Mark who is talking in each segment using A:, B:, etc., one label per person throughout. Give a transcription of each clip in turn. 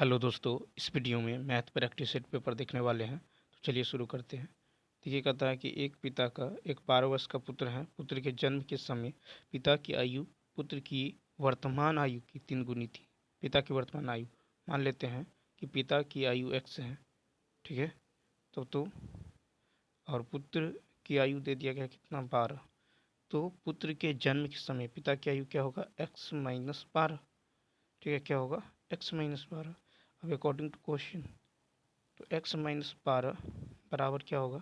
A: Hello दोस्तों, इस video में मैथ प्रैक्टिस सेट पेपर देखने वाले हैं। तो चलिए शुरू करते हैं। देखिए, कहता है कि एक पिता का एक 12 वर्ष का पुत्र है। पुत्र के जन्म के समय पिता की आयु पुत्र की वर्तमान आयु की 3 गुनी थी। पिता की वर्तमान आयु मान लेते हैं कि पिता की आयु x है, ठीक है। तो और पुत्र की आयु दे दिया गया कितना, 12। तो पुत्र के जन्म के समय पिता की आयु क्या होगा, x-12, ठीक है। क्या होगा, x-12। अब अकॉर्डिंग टू क्वेश्चन, तो x-12 बराबर क्या होगा,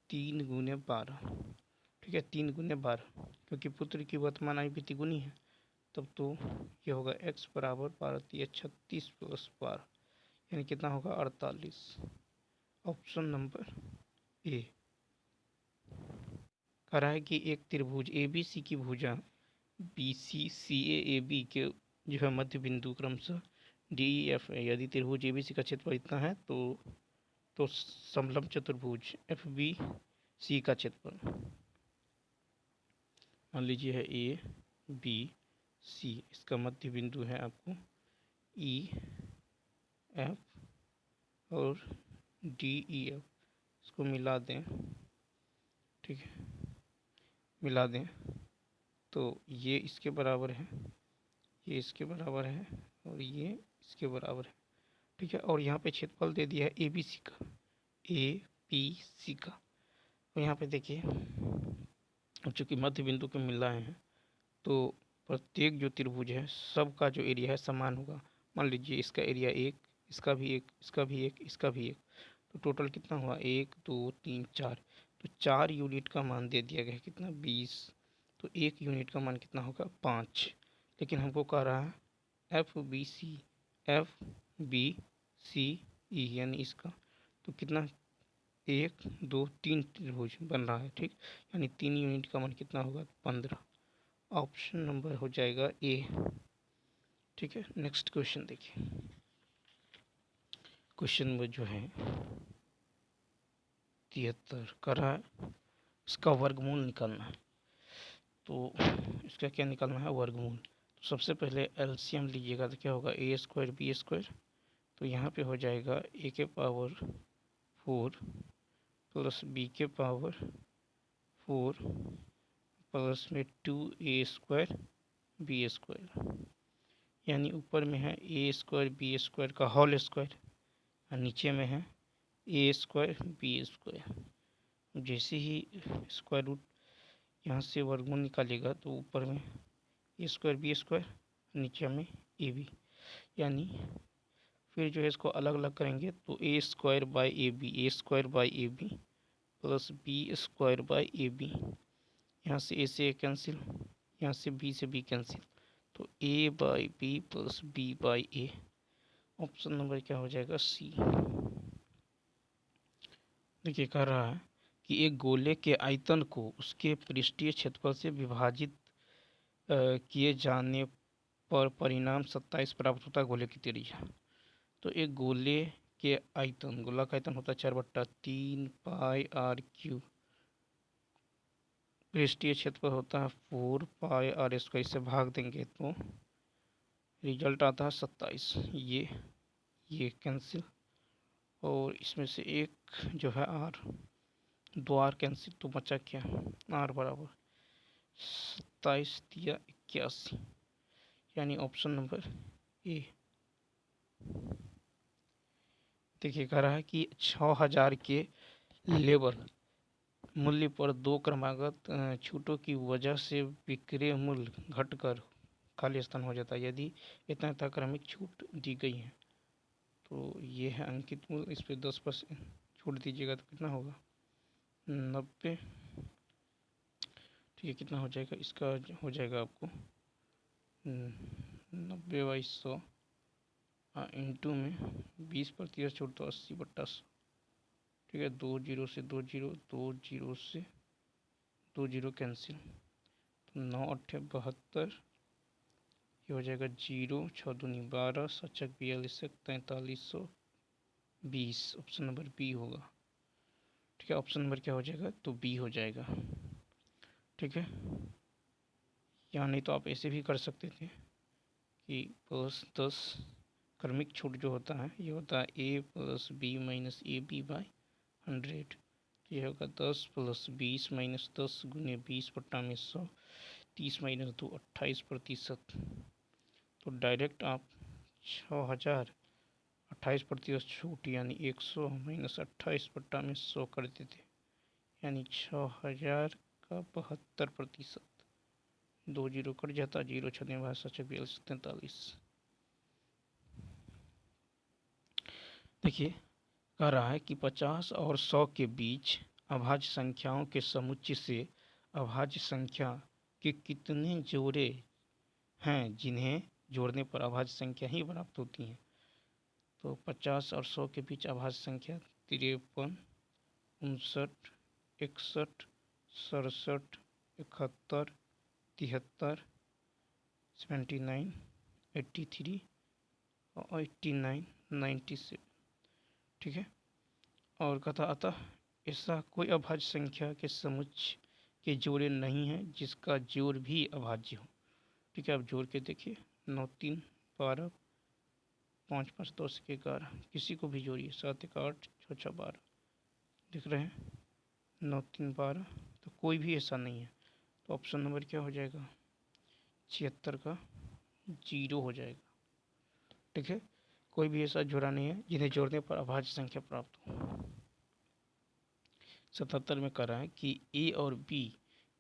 A: 3 × 12, ठीक है। 3 × 12, क्योंकि पुत्र की वर्तमान आयु भी तिगुनी है। तब तो ये होगा x बराबर 12×3 = 36 + 12, यानी कितना होगा, 48। Option number A. कह रहा है कि एक त्रिभुज ABC की भुजा BC CA AB के जो है मध्य बिंदु क्रमशः DEF है। यदि त्रिभुज ABC का क्षेत्रफल इतना है तो समलंब चतुर्भुज FBC का क्षेत्रफल मान लीजिए है ABC, इसका मध्य बिंदु है आपको EF और DEF। इसको मिला दें, ठीक है, मिला दें तो ये इसके बराबर है, ये इसके बराबर है और ये इसके बराबर है, ठीक है। और यहाँ पे क्षेत्रफल दे दिया है ABC का, ABC का। और यहाँ पे देखिए, चूँकि मध्य बिंदु के मिल रहे हैं तो प्रत्येक जो त्रिभुज है सबका जो एरिया है समान होगा। मान लीजिए इसका एरिया 1, इसका भी 1, इसका भी 1, इसका भी 1, तो टोटल कितना हुआ, 1 2 3 4। तो 4 यूनिट का मान दे दिया गया है कितना, 20। तो 1 यूनिट का मान कितना होगा, 5। लेकिन हमको कह रहा है FBCE, यानी इसका तो कितना, 1 2 3 त्रिभुज बन रहा है, ठीक। यानी 3 यूनिट का मान कितना होगा, 15। ऑप्शन नंबर हो जाएगा ए, ठीक है। नेक्स्ट क्वेश्चन देखिए। क्वेश्चन नंबर जो है 73 कर रहा है, इसका वर्गमूल निकालना है। तो इसका क्या निकालना है, वर्गमूल। तो सबसे पहले एलसीएम लीजिएगा, तो क्या होगा, A² B²। तो यहाँ पे हो जाएगा A के पावर 4 प्लस B के पावर 4 प्लस में 2A² B², यानी ऊपर में है A² B² का होल स्क्वायर और नीचे में है A² B²। जैसे ही स्क्वायर रूट यहाँ से वर्गमूल निकालेगा तो ऊपर में A² B², नीचे में AB, यानी फिर जो है इसको अलग अलग करेंगे तो A² प्लस B² यहाँ से A से A कैंसिल, यहाँ से B से B कैंसिल, तो A/B plus B/A। Option number क्या हो जाएगा, सी। देखिए, कह रहा है कि एक गोले के आयतन को उसके पृष्ठीय क्षेत्रफल से विभाजित किए जाने पर परिणाम 27 प्राप्त होता है, गोले की त्रिज्या। तो एक गोले के आयतन, गोला का आयतन होता है 4/3 πr³, पृष्ठीय क्षेत्रफल होता है 4πr²। इससे भाग देंगे तो रिजल्ट आता है 27। ये कैंसिल और इसमें से एक जो है r, 2r कैंसिल, तो बचा क्या, r बराबर 27 या 81, यानी ऑप्शन नंबर ए। देखिए, कह रहा है कि 6000 के लेबर मूल्य पर 2 क्रमागत छूटों की वजह से विक्रय मूल्य घटकर खाली स्थान हो जाता है यदि इतना क्रमिक छूट दी गई है। तो ये है अंकित मूल्य, इस पर 10% छूट दीजिएगा तो कितना होगा, 90, ठीक है। कितना हो जाएगा, इसका हो जाएगा आपको 90/100 इंटू में 20% छूट, तो 80/100, ठीक है। 2 जीरो से 2 जीरो, 2 जीरो से 2 जीरो कैंसिल, तो 9×8 = 72, ये हो जाएगा 0, 6 दूनी 12, 7 42, 4320। ऑप्शन नंबर बी होगा, ठीक है। ऑप्शन नंबर क्या हो जाएगा, तो बी हो जाएगा, ठीक है। या नहीं तो आप ऐसे भी कर सकते थे कि +10 क्रमिक छूट जो होता है ये होता है a plus B minus A B by 100। ये होगा 10 प्लस 20 माइनस 10 गुने 20 बट्टा में 100, 30 माइनस 2 28%। तो डायरेक्ट आप 6000 28% छूट यानी 100 माइनस 28 बट्टा में 100 कर देते, यानी 6000 का 72%। 2 जीरो कट जाता, 0 छने भाषा 4243। देखिए कह रहा है कि 50 और 100 के बीच अभाज्य संख्याओं के समुच्चय से अभाज्य संख्या के कितने जोड़े हैं जिन्हें जोड़ने पर अभाज्य संख्या ही प्राप्त होती है। तो 50 और 100 के बीच अभाज्य संख्या 53, 59, 61, 67, 71, 73, 79, 83 और 89, 97। ठीक है। और कथा अतः ऐसा कोई अभाज्य संख्या के समुच्चय के जोड़े नहीं है जिसका जोड़ भी अभाज्य हो। ठीक है, आप जोड़ के देखिए। 9 3 12, 5 5 10 11, किसी को भी जोड़िए। 7 1 8 6 6 12, दिख रहे हैं 9 3 12। तो कोई भी ऐसा नहीं है। तो ऑप्शन नंबर क्या हो जाएगा? 76 का 0 हो जाएगा। ठीक है, कोई भी ऐसा जोड़ा नहीं है जिन्हें जोड़ने पर अभाज्य संख्या प्राप्त हो। 77 में कह रहा है कि ए और बी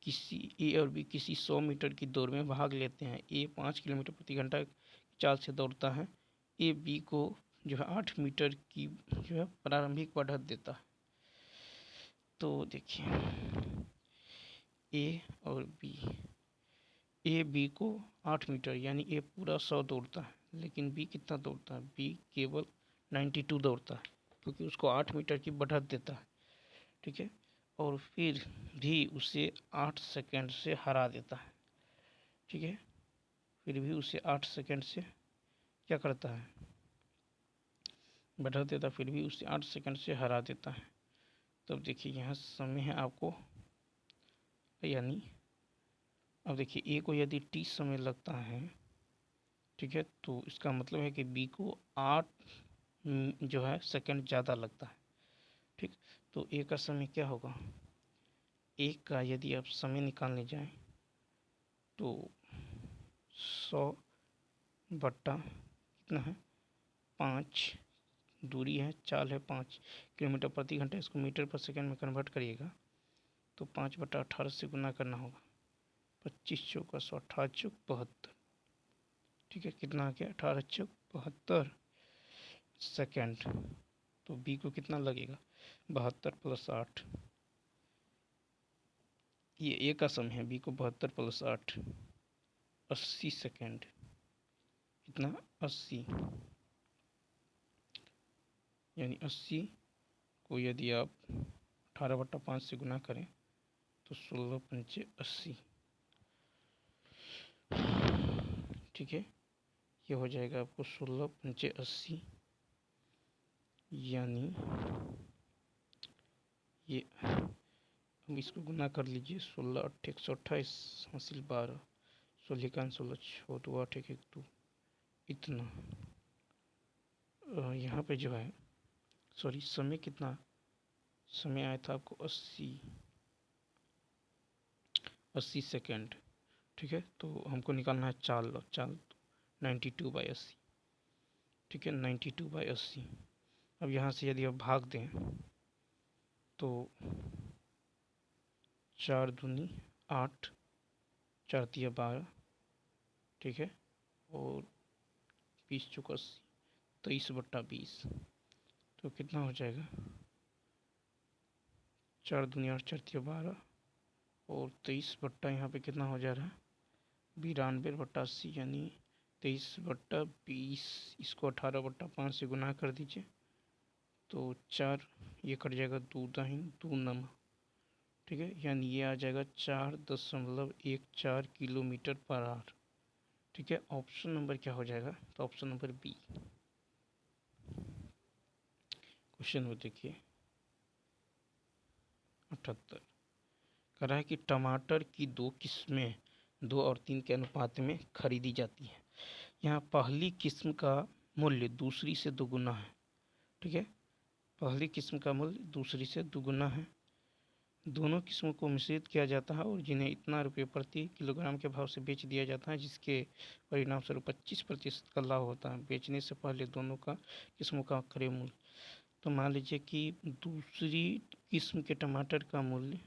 A: किसी 100 मीटर की दौड़ में भाग लेते हैं। ए 5 किलोमीटर प्रति घंटा की चाल से दौड़ता है। ए बी को जो है 8 मीटर की जो है प्रारंभिक बढ़त देता है। तो देखिए ए बी को 8 मीटर यानी ए पूरा 100 दौड़ता है, लेकिन बी कितना दौड़ता है? बी केवल 92 दौड़ता है, क्योंकि उसको 8 मीटर की बढ़त देता है। ठीक है, और फिर भी उसे 8 सेकंड से हरा देता है। ठीक है, फिर भी उसे 8 सेकंड से क्या करता है? बढ़ा देता, फिर भी उसे 8 सेकंड से हरा देता है। तब देखिए यहाँ समय है आपको, यानी अब देखिए ए को यदि 30 समय लगता है, ठीक है, तो इसका मतलब है कि बी को 8 जो है सेकंड ज़्यादा लगता है। ठीक, तो ए का समय क्या होगा? ए का यदि आप समय निकालने जाएं तो 100 बट्टा कितना है? 5, दूरी है, चाल है 5 किलोमीटर प्रति घंटा, इसको मीटर पर सेकंड में कन्वर्ट करिएगा तो 5/18 से गुना करना होगा। 25 चौका 100, 18 चौक 72। ठीक है, कितना आ गया? 18 चौक 72 सेकेंड। तो बी को कितना लगेगा? 72 + 8। ये ए का समय है, बी को 72 + 8 80 सेकेंड। कितना? 80, यानी 80 को यदि आप 18/5 से गुना करें तो 16 पंचे 80। ठीक है, ये हो जाएगा आपको 16 पंचे 80, यानी ये अब इसको गुना कर लीजिए। 16 8 128 हासिल 12, 16 का 16 6 2 8 1 1 2, इतना। यहाँ पे जो है सॉरी समय कितना समय आया था आपको? 80 सेकेंड। ठीक है, तो हमको निकालना है चाल 92/80। ठीक है, 92/80। अब यहाँ से यदि आप भाग दें तो 4 दूनी 8, 4 तिया 12। ठीक है, और 20 चौका 80, 23/20। तो कितना हो जाएगा? 4 दूनी 8, 4 तिया 12 और 23 बट्टा यहाँ पे कितना हो जा रहा है? 92/80, यानी 23/20। इसको 18/5 से गुना कर दीजिए तो 4 ये कट जाएगा, 2 दाहिन 2 नम। ठीक है, यानी ये आ जाएगा 4.14 किलोमीटर पर आवर। ठीक है, ऑप्शन नंबर क्या हो जाएगा? तो ऑप्शन नंबर बी। क्वेश्चन में देखिए 78 कह रहा है कि टमाटर की 2 किस्में 2 और 3 के अनुपात में खरीदी जाती हैं। यहाँ पहली किस्म का मूल्य दूसरी से दोगुना है। ठीक है, पहली किस्म का मूल्य दूसरी से दोगुना है। दोनों किस्मों को मिश्रित किया जाता है और जिन्हें इतना रुपये प्रति किलोग्राम के भाव से बेच दिया जाता है जिसके परिणाम स्वरूप 25% का लाभ होता है बेचने से पहले दोनों का किस्मों का क्रय मूल्य। तो मान लीजिए कि दूसरी किस्म के टमाटर का मूल्य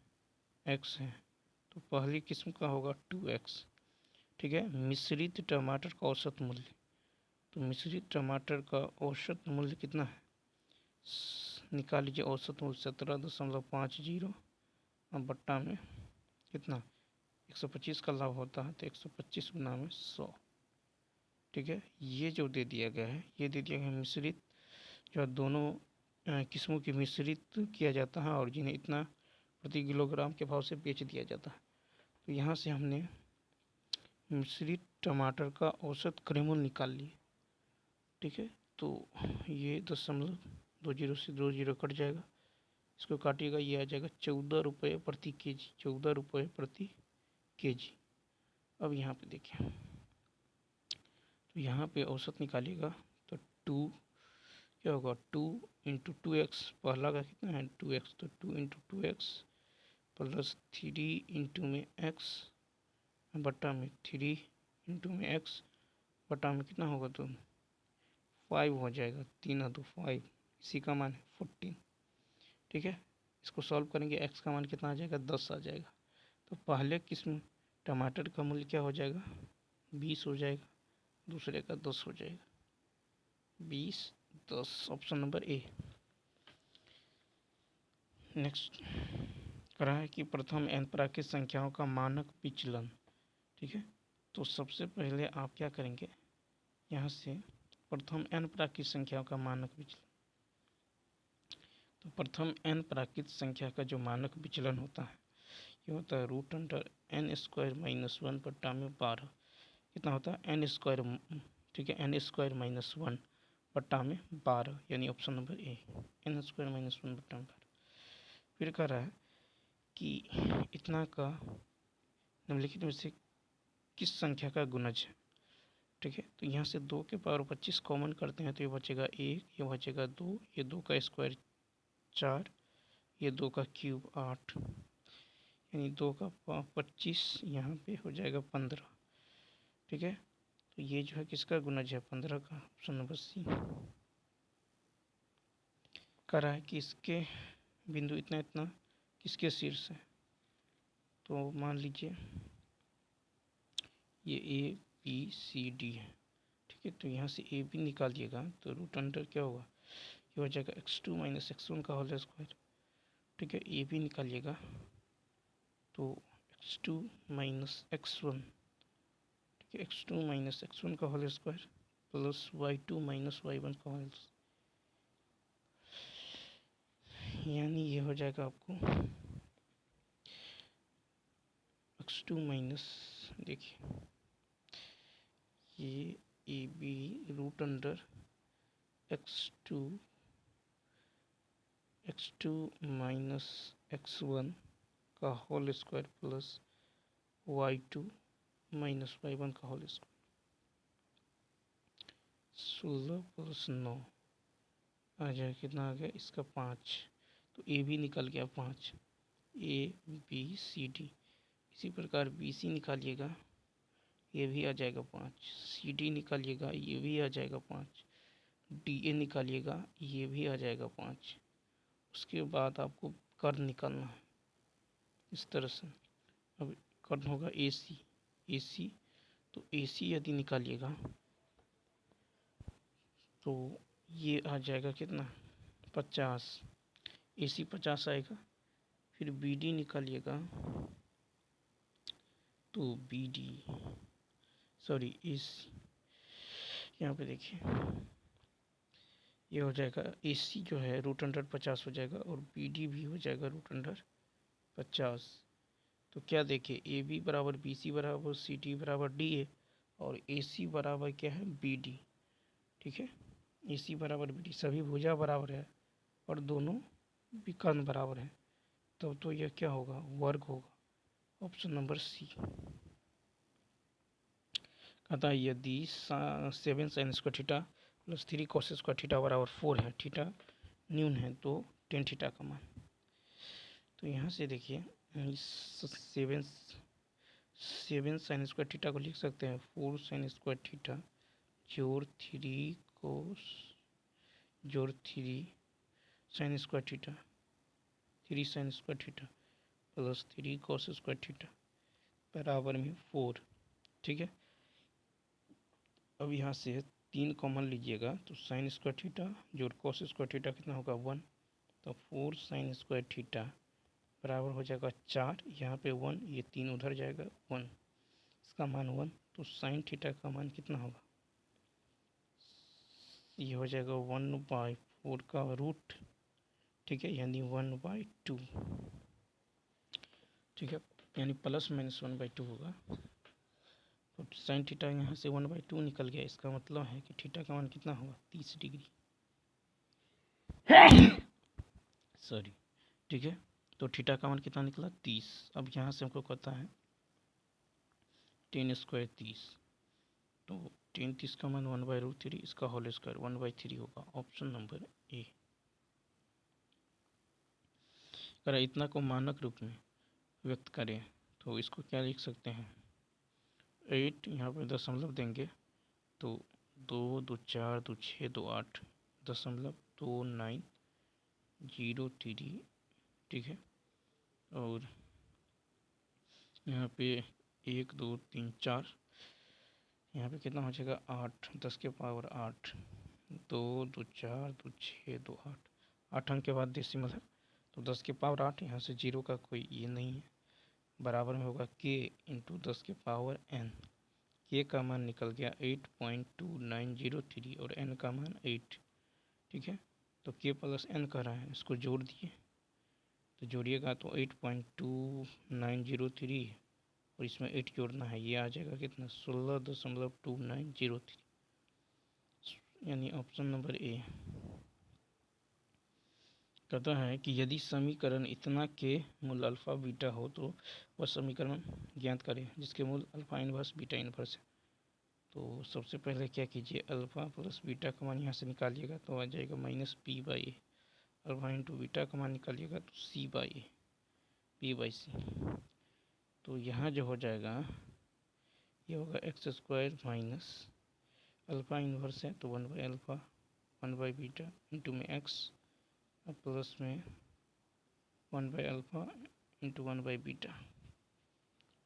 A: x है, तो पहली किस्म का होगा 2x। ठीक है, मिश्रित टमाटर का औसत मूल्य, तो मिश्रित टमाटर का औसत मूल्य कितना है, निकाल लीजिए। औसत मूल्य 17.50 और बट्टा में कितना 125 का लाभ होता है, तो 125 गुना में 100। ठीक है, ये जो दे दिया गया है, ये दे दिया गया है मिश्रित, जो दोनों किस्मों की मिश्रित किया जाता है और जिन्हें इतना प्रति किलोग्राम के भाव से बेच दिया जाता है। तो यहाँ से हमने मिश्रित टमाटर का औसत क्रय मूल्य निकाल लिए। ठीक है, तो ये 0.20 से 2 जीरो कट जाएगा, इसको काटिएगा, ये आ जाएगा 14 रुपये प्रति केजी, 14 रुपये प्रति केजी। अब यहाँ पे देखिए, तो यहाँ पे औसत निकालिएगा तो 2 क्या होगा, 2 इंटू 2x, पहला का कितना है 2x, तो 2 इंटू 2x प्लस 3 इंटू में x बटा में 3 इंटू में x बटा में कितना होगा, तो 5 हो जाएगा, 3 2 5, इसी का मान है 14। ठीक है, इसको सॉल्व करेंगे, x का मान कितना आ जाएगा, 10 आ जाएगा। तो पहले किस्म टमाटर का मूल्य क्या हो जाएगा, 20 हो जाएगा, दूसरे का 10 हो जाएगा, 20 10, ऑप्शन नंबर ए। नेक्स्ट करा है कि प्रथम n प्राकृत संख्याओं का मानक विचलन। ठीक है, तो सबसे पहले आप क्या करेंगे, यहाँ से प्रथम n प्राकृत संख्याओं का मानक विचलन, तो प्रथम n प्राकृत संख्या का जो मानक विचलन होता है ये होता है √n² - 1 बट्टा में 12। कितना होता है n², ठीक है, n² - 1 बट्टा में 12, यानी ऑप्शन नंबर ए, n² - 1 बट्टा में 12। फिर कह रहा है कि इतना का निम्नलिखित में से किस संख्या का गुणज है। ठीक है, तो यहाँ से 2 के पावर 25 कॉमन करते हैं तो ये बचेगा 1, ये बचेगा 2, ये 2 का स्क्वायर 4, ये 2 का क्यूब 8, यानी 2 का 25 यहाँ पे हो जाएगा 15। ठीक है, तो ये जो है किसका गुणज है, 15 का, ऑप्शन नंबर सी। कह रहा है कि इसके बिंदु इतना इतना किसके शीर्ष है, तो मान लीजिए ये ए बी सी डी है। ठीक है, तो यहाँ से ए बी निकालिएगा तो रूट अंडर क्या होगा, ये हो जाएगा x2 - x1 का होल स्क्वायर। ठीक है, ए बी निकालिएगा तो x2 - x1, ठीक है, x2 - x1 का whole square plus y2 - y1 का होल, यानी ये हो जाएगा आपको x2 माइनस, देखिए ये A B root under x2 minus x1 का whole square plus y2 minus y1 का होल स्क्वायर, 16 प्लस 9 आ जाएगा, कितना आ गया इसका 5। तो ए भी निकल गया 5, ए बी सी डी। इसी प्रकार बी सी निकालिएगा, ये भी आ जाएगा 5, सी डी निकालिएगा, ये भी आ जाएगा 5, डी ए निकालिएगा, ये भी आ जाएगा 5। उसके बाद आपको कर्ण निकालना है इस तरह से। अब कर्ण होगा ए सी, ए सी, तो ए सी यदि निकालिएगा तो ये आ जाएगा कितना 50, ए सी 50 आएगा। फिर बी डी निकालिएगा तो बी डी, सॉरी ए सी, यहाँ पे देखिए ये हो जाएगा ए सी जो है रूट अंडर 50 हो जाएगा और बी डी भी हो जाएगा रूट अंडर 50। तो क्या देखिए ए बी बराबर बी सी बराबर सी डी बराबर डी ए और ए सी बराबर क्या है बी डी। ठीक है, ए सी बराबर बी डी, सभी भुजा बराबर है और दोनों विकर्ण बराबर हैं, तो यह क्या होगा, वर्ग होगा, ऑप्शन नंबर सी। कहता है यदि 7 sin² theta plus 3 cos square theta बराबर 4 है, थीटा न्यून है तो टेन थीटा का मान। तो यहाँ से देखिए 7 साइन स्क्वायर थीटा को लिख सकते हैं 4 साइन स्क्वायर थीटा जोड़ 3 sine square theta 3 sine square theta plus 3 cos square theta बराबर में 4। ठीक है, अब यहाँ से 3 कॉमन लीजिएगा तो साइन स्क्वायर थीटा जोड़ cos स्क्वायर थीटा कितना होगा 1, तो 4 साइन स्क्वायर थीटा बराबर हो जाएगा 4, यहाँ पे 1, ये 3 उधर जाएगा 1, इसका मान 1, तो साइन थीटा का मान कितना होगा, ये हो जाएगा 1/4 का रूट। ठीक है, यानी 1/2। ठीक है, यानी प्लस माइनस 1/2 होगा। तो साइन थीटा यहाँ से 1/2 निकल गया, इसका मतलब है कि थीटा का मान कितना होगा 30 डिग्री। सॉरी। ठीक है, तो थीटा का मान कितना निकला 30। अब यहाँ से हमको पता है 10 स्क्वायर 30, तो 10 30 का मान 1/√3, इसका होल स्क्वायर 1/3 होगा। Option number A. अगर इतना को मानक रूप में व्यक्त करें तो इसको क्या लिख सकते हैं 8, यहाँ पे दशमलव देंगे तो 2 2 4 2 6 2 8 .2903। ठीक है, और यहाँ पे 1 2 3 4, यहाँ पे कितना हो जाएगा 8, 10 के पावर 8, 2 2 4 2 6 2 8 अंक के बाद डेसिमल है तो 10 के पावर 8, यहाँ से 0 का कोई ये नहीं है, बराबर में होगा k इंटू 10 के पावर n। k का मान निकल गया 8.2903 और n का मान 8। ठीक है, तो k प्लस n कह रहा है, इसको जोड़ दिए तो जोड़िएगा तो 8.2903 और इसमें 8 जोड़ना है, ये आ जाएगा कितना 16.2903, यानी ऑप्शन नंबर ए। कहता है कि यदि समीकरण इतना के मूल अल्फा बीटा हो तो वह समीकरण ज्ञात करें जिसके मूल अल्फा इनवर्स बीटा इनवर्स है। तो सबसे पहले क्या कीजिए, अल्फा प्लस बीटा का मान यहाँ से निकालिएगा तो आ जाएगा -p/a। अल्फा इंटू बीटा का मान निकालिएगा तो c/a, p/c। तो यहाँ जो हो जाएगा ये होगा x² माइनस अल्फा इनवर्स है तो 1/अल्फा 1/बीटा इंटू में x प्लस में 1/अल्फा इंटू 1/बीटा।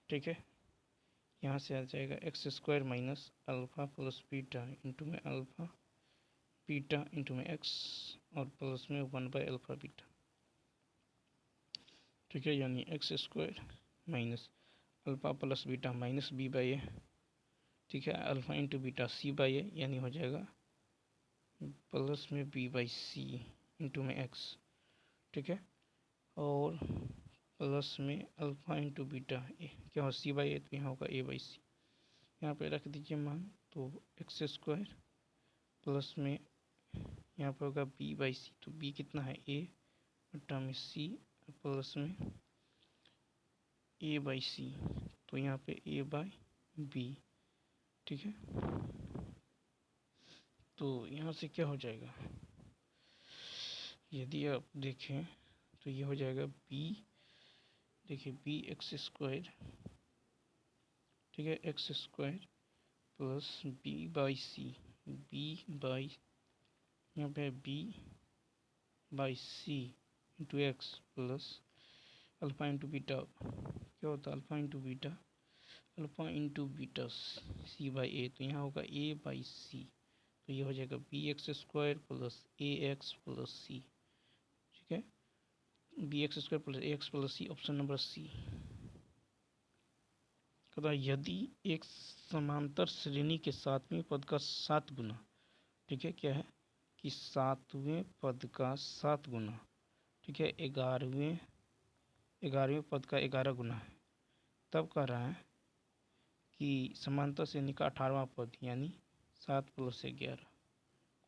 A: ठीक है, यहाँ से आ जाएगा x² minus alpha plus beta into में अल्फा बीटा इंटू में x और प्लस में 1/अल्फा बीटा। ठीक है, यानी x² minus alpha plus beta minus b/a। ठीक है, अल्फा इंटू बीटा c/a, यानी हो जाएगा प्लस में b/c इंटू में x। ठीक है, और प्लस में अल्फा इंटू बीटा क्या हो c/a, तो यहाँ होगा a/c। यहाँ पे रख दीजिए मान, तो x² प्लस में यहाँ पे होगा b/c, तो b कितना है a बटा में c प्लस में a/c, तो यहाँ पे a/b। ठीक है, तो यहाँ से क्या हो जाएगा, यदि आप देखें तो ये हो जाएगा b, देखिए b(x²), ठीक है, x² प्लस b/c, b/ यहाँ पे b/c into x plus alpha into beta, क्या होता है alpha into beta, alpha into beta c/a, तो यहाँ होगा a/c, तो ये हो जाएगा bx² plus ax plus c। ठीक है, bx² plus ax plus c, option number C. कहता है यदि एक समांतर श्रेणी के 7वें पद का 7 गुना, ठीक है, क्या है कि 7वें पद का 7 गुना, ठीक है, 11वें पद का 11 गुना है, तब कह रहा है कि समांतर श्रेणी का 18वां पद यानी 7 + 11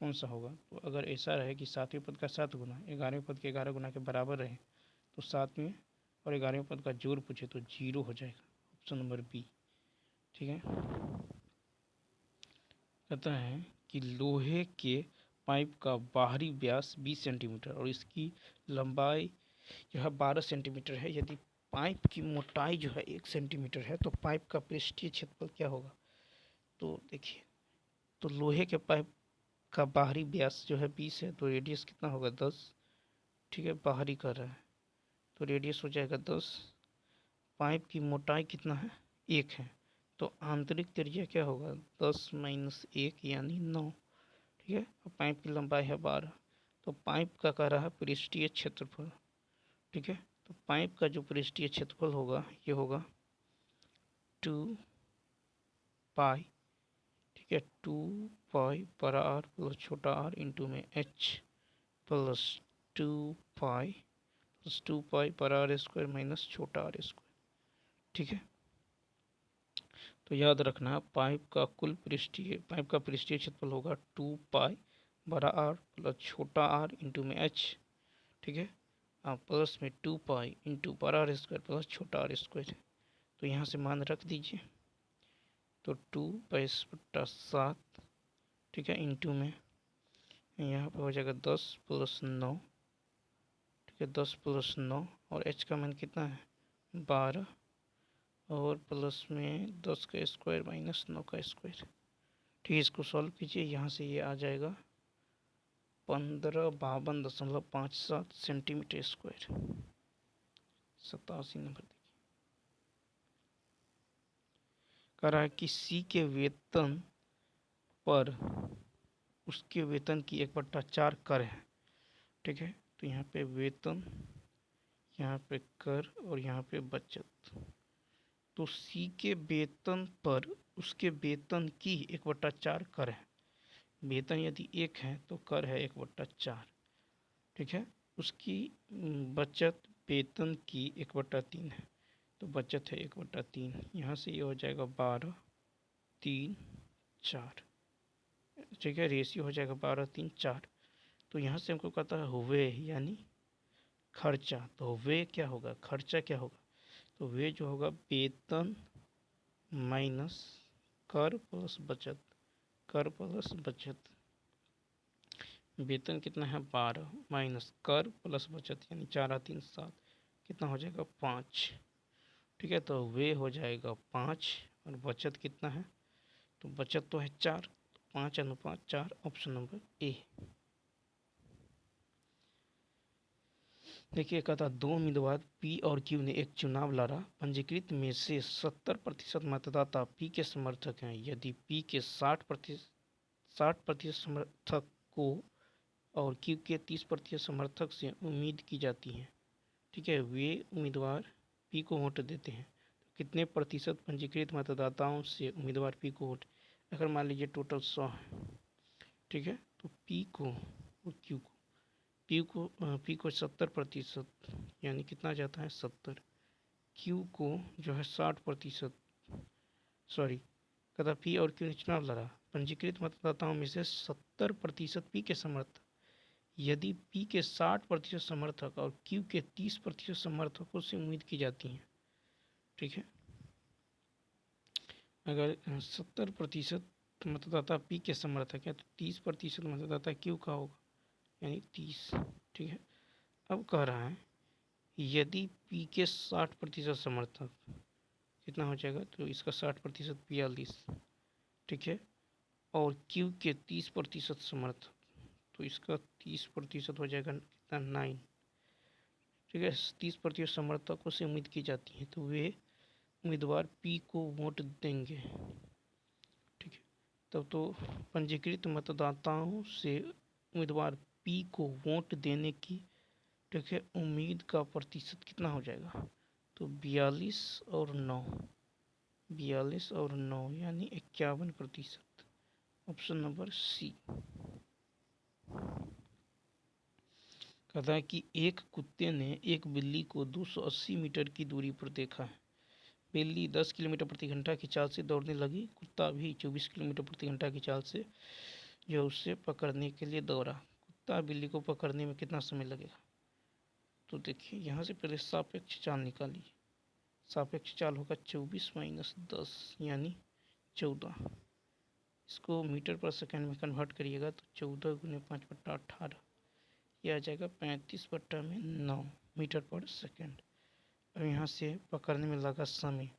A: कौन सा होगा। तो अगर ऐसा रहे कि 7वें पद का 7 गुना 11वें पद के 11 गुना के बराबर रहे तो 7वें और 11वें पद का जोड़ पूछे तो 0 हो जाएगा, ऑप्शन नंबर बी। ठीक है, कहता है कि लोहे के पाइप का बाहरी व्यास 20 सेंटीमीटर और इसकी लंबाई जो है 12 सेंटीमीटर है। यदि पाइप की मोटाई जो है 1 सेंटीमीटर है तो पाइप का पृष्ठीय क्षेत्रफल क्या होगा। तो देखिए, तो लोहे के पाइप का बाहरी व्यास जो है 20 है, तो रेडियस कितना होगा 10। ठीक है, बाहरी कर रहा है तो रेडियस हो जाएगा 10। पाइप की मोटाई कितना है 1 है, तो आंतरिक त्रिज्या क्या होगा 10 माइनस 1 यानी 9। ठीक है, और पाइप की लंबाई है 12, तो पाइप का कह रहा है पृष्ठीय क्षेत्रफल। ठीक है, तो पाइप का जो पृष्ठीय क्षेत्रफल होगा ये होगा 2 पाई। ठीक है, 2 पाई बड़ा आर प्लस छोटा आर इंटू में एच प्लस 2 पाई प्लस 2 पाई बड़ा आर स्क्वायर माइनस छोटा आर स्क्वायर। ठीक है, तो याद रखना पाइप का पृष्ठीय क्षेत्रफल होगा 2 पाई बड़ा आर प्लस छोटा आर इंटू में एच। ठीक है, प्लस में 2 पाई इंटू बड़ा आर स्क्वायर प्लस छोटा आर स्क्वायर। तो यहाँ से मान रख दीजिए, तो 2/7। ठीक है, इंटू में यहाँ पे हो जाएगा 10 प्लस 9। ठीक है, 10 प्लस 9 और एच का मान कितना है 12 और प्लस में 10 का स्क्वायर माइनस 9 का स्क्वायर। ठीक है, इसको सॉल्व कीजिए, यहाँ से ये आ जाएगा 1552.57 सेंटीमीटर स्क्वायर। 87 नंबर देखिए, कह रहा है कि सी के वेतन पर उसके वेतन की 1/4 कर है। ठीक है, तो यहाँ पे वेतन, यहाँ पे कर और यहाँ पे बचत। तो सी के वेतन पर उसके वेतन की 1/4 कर है। वेतन यदि 1 है तो कर है 1/4। ठीक है, उसकी बचत वेतन की 1/3 है, तो बचत है 1/3। यहाँ से ये हो जाएगा 12, 3, 4। ठीक है, रेशियो हो जाएगा 12, 3, 4। तो यहाँ से हमको कहता है वे यानी खर्चा, तो वे क्या होगा, खर्चा क्या होगा, तो वे जो होगा वेतन माइनस कर प्लस बचत, कर प्लस बचत। वेतन कितना है 12 माइनस कर प्लस बचत यानी 4 और 3 7, कितना हो जाएगा 5। ठीक है, तो वे हो जाएगा 5 और बचत कितना है, तो बचत तो है 4, 5:4। Option number A. देखिए, कहता 2 उम्मीदवार पी और क्यू ने एक चुनाव लड़ा। पंजीकृत में से 70% मतदाता पी के समर्थक हैं। यदि पी के 60% समर्थक को और क्यू के 30% समर्थक से उम्मीद की जाती है। ठीक है, वे उम्मीदवार पी को वोट देते हैं, तो कितने प्रतिशत पंजीकृत मतदाताओं से उम्मीदवार पी को वोट। अगर मान लीजिए टोटल 100 है। ठीक है, तो पी को और क्यू को, पी को 70% यानी कितना जाता है 70। क्यू को जो है 60%, सॉरी, कहता पी और क्यू ने चुनाव लड़ा। पंजीकृत मतदाताओं में से 70% पी के समर्थक, यदि पी के 60% समर्थक और क्यू के 30% समर्थकों से उम्मीद की जाती है। ठीक है, अगर 70% मतदाता पी के समर्थक है तो 30% मतदाता क्यू का होगा यानी 30। ठीक है, अब कह रहा है यदि पी के 60% समर्थक, कितना हो जाएगा, तो इसका 60% 42। ठीक है, और क्यू के 30% समर्थक, तो इसका 30% हो जाएगा कितना 9। ठीक है, 30% समर्थकों से उम्मीद की जाती है तो वे उम्मीदवार पी को वोट देंगे। ठीक है, तब तो पंजीकृत मतदाताओं से उम्मीदवार पी को वोट देने की, ठीक है, उम्मीद का प्रतिशत कितना हो जाएगा, तो 42 और 9, 42 और 9 यानी 51%। Option number C. कहता है कि एक कुत्ते ने एक बिल्ली को 280 मीटर की दूरी पर देखा है। बिल्ली 10 किलोमीटर प्रति घंटा की चाल से दौड़ने लगी। कुत्ता भी 24 किलोमीटर प्रति घंटा की चाल से जो उसे पकड़ने के लिए दौड़ा। कुत्ता बिल्ली को पकड़ने में कितना समय लगेगा। तो देखिए, यहाँ से पहले सापेक्ष चाल निकालिए। सापेक्ष चाल होगा 24 माइनस 10 यानी 14। इसको मीटर पर सेकंड में कन्वर्ट करिएगा तो 14 × 5/18 यह आ जाएगा 35/9 मीटर पर सेकंड। अब यहाँ से पकड़ने में लगा समय,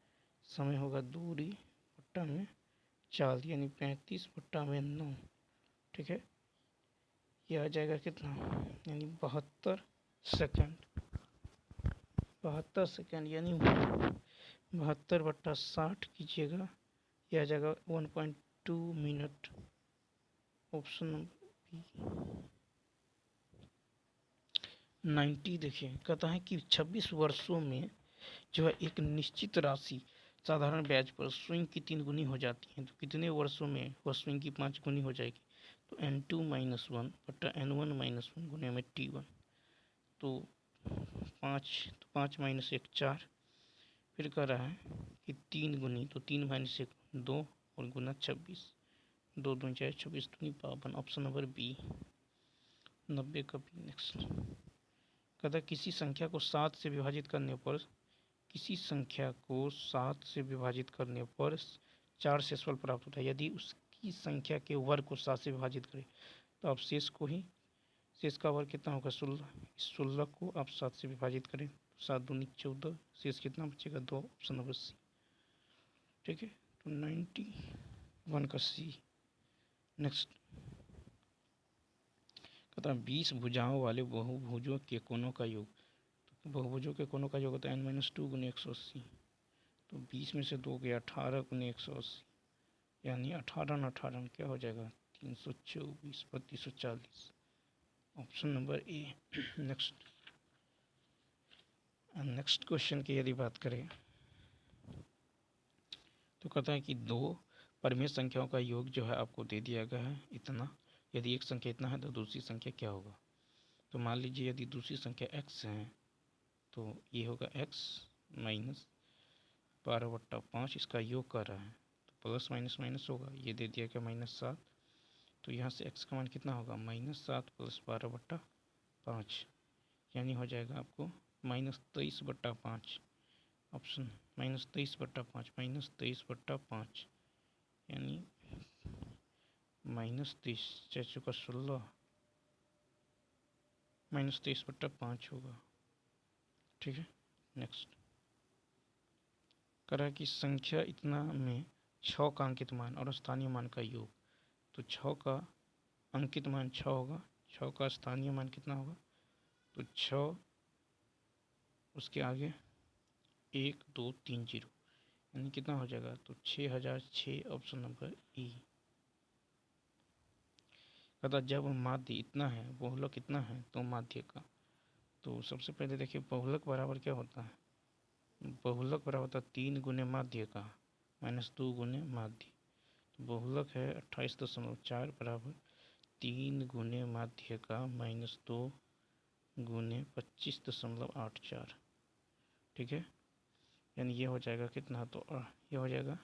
A: समय होगा दूरी बट्टा में चाल, यानी 35/9। ठीक है, यह आ जाएगा कितना, यानी 72 सेकंड। 72 सेकंड यानी 72/60 कीजिएगा, यह आ जाएगा 1.2 मिनट। Option number B. 90 देखिए, कहता है कि 26 वर्षों में जो है एक निश्चित राशि साधारण ब्याज पर स्विंग की 3 गुनी हो जाती है, तो कितने वर्षों में वह स्विंग की 5 गुनी हो जाएगी? तो n2 - 1 बटा n1 - 1 गुने में t1, तो 5, तो 5 - 1 4। फिर कह रहा है कि 3 गुनी, तो 3 - 1 2 और गुना 26, 2 2 4 26 दूनी 52। ऑप्शन नंबर बी 90 का बी। नेक्स्ट कहता किसी संख्या को 7 से विभाजित करने पर, किसी संख्या को 7 से विभाजित करने पर 4 शेषफल प्राप्त होता है। यदि उसकी संख्या के वर्ग को 7 से विभाजित करें तो आप शेष को ही, शेष का वर्ग कितना होगा 16। इस 16 को आप 7 से विभाजित करें तो 7 दूनी 14, शेष कितना बचेगा 2। Option number C. ठीक है, तो 91 का सी। नेक्स्ट कहता है 20 भुजाओं वाले बहुभुजों के कोनों का योग, तो बहुभुजों के कोनों का योग होता है n-2 गुने 180, तो 20 में से 2 गया 18 गुने 180, यानी 18 - 18 क्या हो जाएगा 324 3240। Option number A. Next question की यदि बात करें तो कहता है कि 2 परिमेय संख्याओं का योग जो है आपको दे दिया गया है इतना। यदि एक संख्या इतना है तो दूसरी संख्या क्या होगा? तो मान लीजिए यदि दूसरी संख्या x है तो ये होगा x माइनस 12/5, इसका योग कर रहा है तो प्लस माइनस माइनस होगा, ये दे दिया क्या -7, तो यहाँ से x का मान कितना होगा -7 + 12/5, यानी हो जाएगा आपको -23/5। ऑप्शन -23/5, -23/5 यानी -23 4 का 16, -23/5 होगा। ठीक है, नेक्स्ट करा कि संख्या इतना में 6 का अंकित मान और स्थानीय मान का योग, तो 6 का अंकित मान 6 होगा, 6 का स्थानीय मान कितना होगा, तो 6 उसके आगे 1 2 3 0, यानी कितना हो जाएगा, तो 6006। ऑप्शन नंबर ई। कहता जब माध्य इतना है, बहुलक इतना है, तो माध्य का, तो सबसे पहले देखिए बहुलक बराबर क्या होता है, बहुलक बराबर होता है 3 गुने माध्य का -2 गुने माध्य। तो बहुलक है 28.4 बराबर 3 गुने माध्य का -2 गुने 25.84। ठीक है, यानी ये हो जाएगा कितना, तो ये हो जाएगा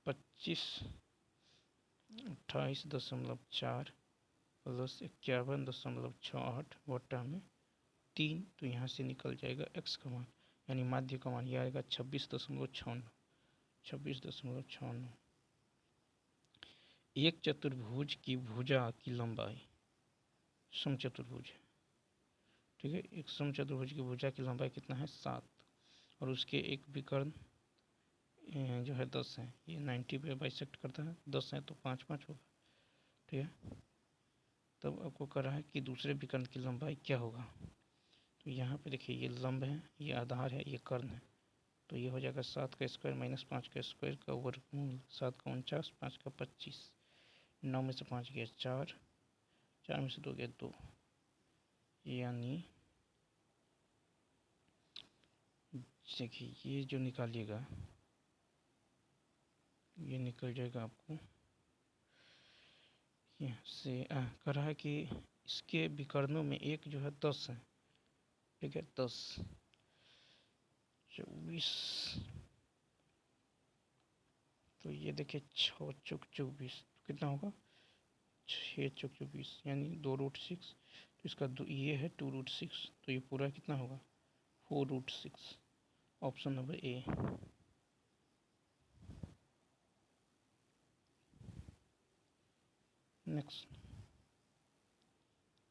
A: 28.4 प्लस 51.68 बटा में 3, तो यहाँ से निकल जाएगा x का मान, यानी माध्य का मान, यह आएगा 26.56। 26.56। एक चतुर्भुज की भुजा की लंबाई, समचतुर्भुज है, ठीक है, एक समचतुर्भुज की भुजा की लंबाई कितना है 7, और उसके एक विकर्ण जो है 10 है, ये 90 पे बाइसेक्ट करता है, 10 है तो 5 5 होगा। ठीक है, तब आपको कह रहा है कि दूसरे विकर्ण की लंबाई क्या होगा, तो यहाँ पे देखिए ये लंब है, ये आधार है, ये कर्ण है, तो ये हो जाएगा 7 का स्क्वायर माइनस 5 का स्क्वायर का वर्गमूल, 7 का 49, 5 का 25, 9 में से 5 गया 4, 4 में से 2 गया 2, यानी देखिए ये जो निकालिएगा ये निकल जाएगा आपको यहाँ से कह रहा है कि इसके विकर्णों में एक जो है 10 है, ठीक है, 10 24, तो ये देखिए 6 चौक 24 कितना होगा 6 चौक 24, यानी 2√6, तो इसका ये है 2√6, तो ये पूरा कितना होगा 4√6। Option number A. नेक्स्ट